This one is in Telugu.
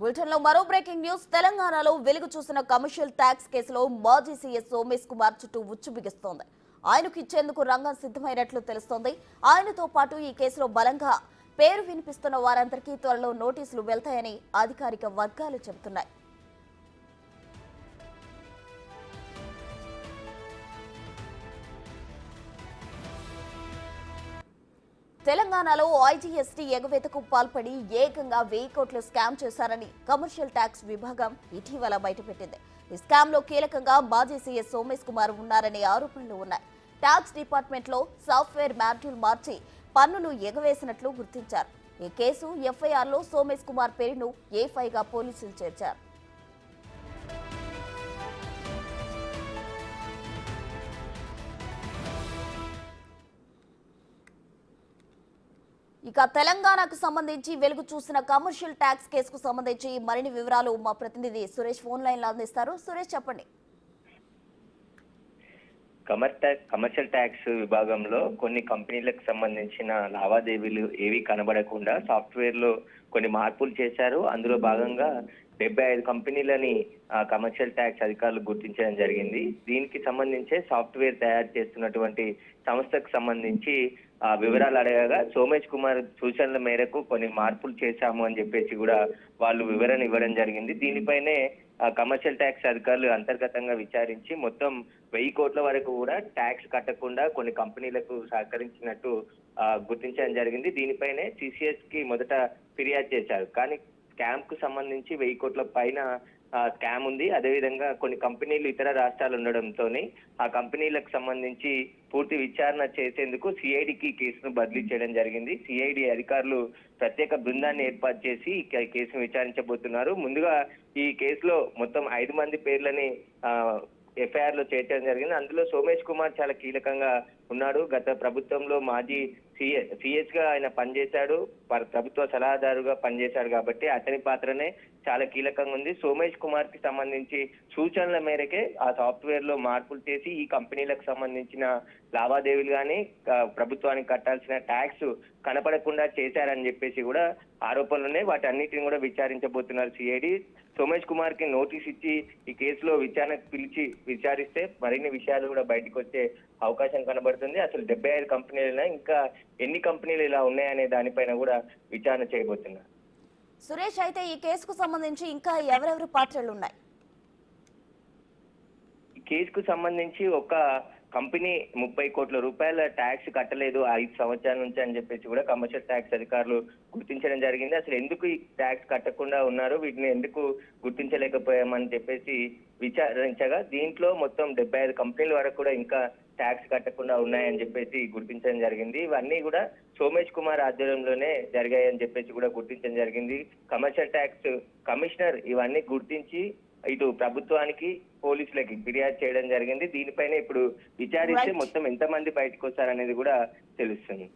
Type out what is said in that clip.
బులెటిన్ లో మరో బ్రేకింగ్ న్యూస్. తెలంగాణలో వెలుగు చూసిన కమర్షియల్ ట్యాక్స్ కేసులో మాజీ సీఎస్ సోమేష్ కుమార్ చుట్టూ ఉచ్చు బిగిస్తోంది. ఆయనకు ఇచ్చేందుకు రంగం సిద్ధమైనట్లు తెలుస్తోంది. ఆయనతో పాటు ఈ కేసులో బలంగా పేరు వినిపిస్తున్న వారందరికీ త్వరలో నోటీసులు వెళ్తాయని అధికారిక వర్గాలు చెబుతున్నాయి. తెలంగాణలో ఐజీఎస్టీ ఎగవేతకు పాల్పడి ఏకంగా 1000 కోట్లు స్కామ్ చేశారని కమర్షియల్ ట్యాక్స్ విభాగం ఇటీవల బయటపెట్టింది. ఈ స్కామ్ లో కీలకంగా మాజీ సీఎస్ సోమేష్ కుమార్ ఉన్నారనే ఆరోపణలు ఉన్నాయి. ట్యాక్స్ డిపార్ట్మెంట్ లో సాఫ్ట్వేర్ మాడ్యూల్ మార్చి పన్నులు ఎగవేసినట్లు గుర్తించారు. ఈ కేసు ఎఫ్ఐఆర్ లో సోమేష్ కుమార్ పేరును A5గా పోలీసులు చేర్చారు. ఇక తెలంగాణకు సంబంధించి వెలుగు చూసిన కమర్షియల్ ట్యాక్స్ కేసుకు సంబంధించి మరిన్ని వివరాలు మా ప్రతినిధి సురేష్ ఫోన్ లైన్ లో అందిస్తారు. సురేష్, చెప్పండి. కమర్షియల్ ట్యాక్స్ విభాగంలో కొన్ని కంపెనీలకు సంబంధించిన లావాదేవీలు ఏవి కనబడకుండా సాఫ్ట్వేర్ లో కొన్ని మార్పులు చేశారు. అందులో భాగంగా 75 కంపెనీలని కమర్షియల్ ట్యాక్స్ అధికారులు గుర్తించడం జరిగింది. దీనికి సంబంధించే సాఫ్ట్వేర్ తయారు చేస్తున్నటువంటి సంస్థకు సంబంధించి వివరాలు అడగగా సోమేష్ కుమార్ సూచనల మేరకు కొన్ని మార్పులు చేశాము అని చెప్పేసి కూడా వాళ్ళు వివరణ ఇవ్వడం జరిగింది. దీనిపైనే కమర్షియల్ ట్యాక్స్ అధికారులు అంతర్గతంగా విచారించి మొత్తం 1000 కోట్ల వరకు కూడా ట్యాక్స్ కట్టకుండా కొన్ని కంపెనీలకు సహకరించినట్టు గుర్తించడం జరిగింది. దీనిపైనే సిసిఎస్ కి మొదట ఫిర్యాదు చేశారు. కానీ స్కామ్ కు సంబంధించి 1000 కోట్ల పైన స్కామ్ ఉంది. అదేవిధంగా కొన్ని కంపెనీలు ఇతర రాష్ట్రాలు ఉండడంతో ఆ కంపెనీలకు సంబంధించి పూర్తి విచారణ చేసేందుకు సిఐడికి కేసును బదిలీ చేయడం జరిగింది. సిఐడి అధికారులు ప్రత్యేక బృందాన్ని ఏర్పాటు చేసి కేసును విచారించబోతున్నారు. ముందుగా ఈ కేసులో మొత్తం 5 మంది పేర్లని ఎఫ్ఐఆర్ లో చేర్చడం జరిగింది. అందులో సోమేష్ కుమార్ చాలా కీలకంగా ఉన్నాడు. గత ప్రభుత్వంలో మాజీ సిఎస్ గా ఆయన పనిచేశాడు, ప్రభుత్వ సలహాదారుగా పనిచేశాడు కాబట్టి అతని పాత్రనే చాలా కీలకంగా ఉంది. సోమేష్ కుమార్ కి సంబంధించి సూచనల మేరకే ఆ సాఫ్ట్వేర్ లో మార్పులు చేసి ఈ కంపెనీలకు సంబంధించిన లావాదేవీలు కానీ ప్రభుత్వానికి కట్టాల్సిన ట్యాక్స్ కనపడకుండా చేశారని చెప్పేసి కూడా ఆరోపణలు ఉన్నాయి. వాటి అన్నిటిని కూడా విచారించబోతున్నారు సిఐడి. సోమేష్ కుమార్ కి నోటీస్ ఇచ్చి ఈ కేసులో విచారణకు పిలిచి విచారిస్తే మరిన్ని విషయాలు కూడా బయటకు వచ్చే అవకాశం కనబడుతుంది. అసలు 75 కంపెనీలైనా ఇంకా ఎన్ని కంపెనీలు ఇలా ఉన్నాయనే దానిపైన కూడా విచారణ చేయబోతున్నారు. సురేష్, అయితే ఈ కేసుకు సంబంధించి ఇంకా ఎవరెవరు పాత్రలు ఉన్నాయి? ఈ కేసుకు సంబంధించి ఒక కంపెనీ 30 కోట్ల రూపాయల ట్యాక్స్ కట్టలేదు 5 సంవత్సరాల నుంచి అని చెప్పేసి కూడా కమర్షియల్ ట్యాక్స్ అధికారులు గుర్తించడం జరిగింది. అసలు ఎందుకు ఈ ట్యాక్స్ కట్టకుండా ఉన్నారు, వీటిని ఎందుకు గుర్తించలేకపోయామని చెప్పేసి విచారించగా దీంట్లో మొత్తం 75 కంపెనీల వరకు కూడా ఇంకా ట్యాక్స్ కట్టకుండా ఉన్నాయని చెప్పేసి గుర్తించడం జరిగింది. ఇవన్నీ కూడా సోమేష్ కుమార్ ఆధ్వర్యంలోనే జరిగాయని చెప్పేసి కూడా గుర్తించడం జరిగింది. కమర్షియల్ ట్యాక్స్ కమిషనర్ ఇవన్నీ గుర్తించి ఇటు ప్రభుత్వానికి పోలీసులకి ఫిర్యాదు చేయడం జరిగింది. దీనిపైన ఇప్పుడు విచారిస్తే మొత్తం ఎంతమంది బయటకు వస్తారనేది కూడా తెలుస్తుంది.